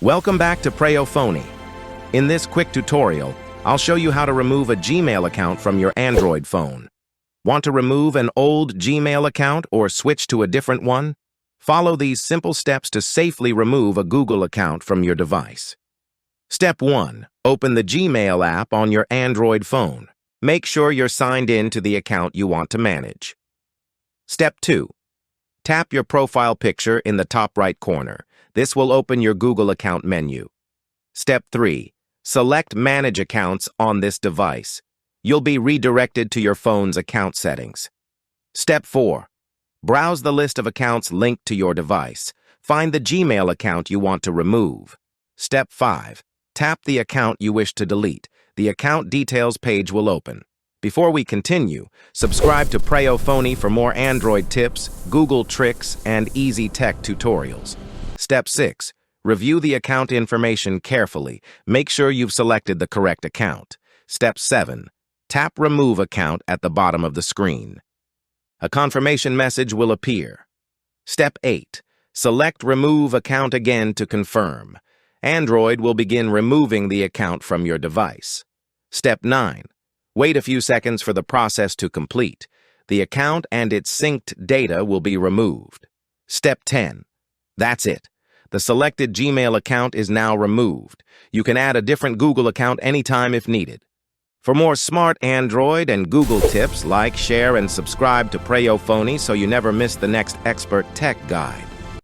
Welcome back to Preyo Phonie. In this quick tutorial, I'll show you how to remove a Gmail account from your Android phone. Want to remove an old Gmail account or switch to a different one? Follow these simple steps to safely remove a Google account from your device. Step 1. Open the Gmail app on your Android phone. Make sure you're signed in to the account you want to manage. Step 2. Tap your profile picture in the top right corner. This will open your Google account menu. Step 3. Select Manage Accounts on this device. You'll be redirected to your phone's account settings. Step 4. Browse the list of accounts linked to your device. Find the Gmail account you want to remove. Step 5. Tap the account you wish to delete. The account details page will open. Before we continue, subscribe to Preyo Phonie for more Android tips, Google tricks, and easy tech tutorials. Step 6. Review the account information carefully. Make sure you've selected the correct account. Step 7. Tap Remove Account at the bottom of the screen. A confirmation message will appear. Step 8. Select Remove Account again to confirm. Android will begin removing the account from your device. Step 9. Wait a few seconds for the process to complete. The account and its synced data will be removed. Step 10. That's it. The selected Gmail account is now removed. You can add a different Google account anytime if needed. For more smart Android and Google tips, like, share, and subscribe to Preyo Phonie so you never miss the next expert tech guide.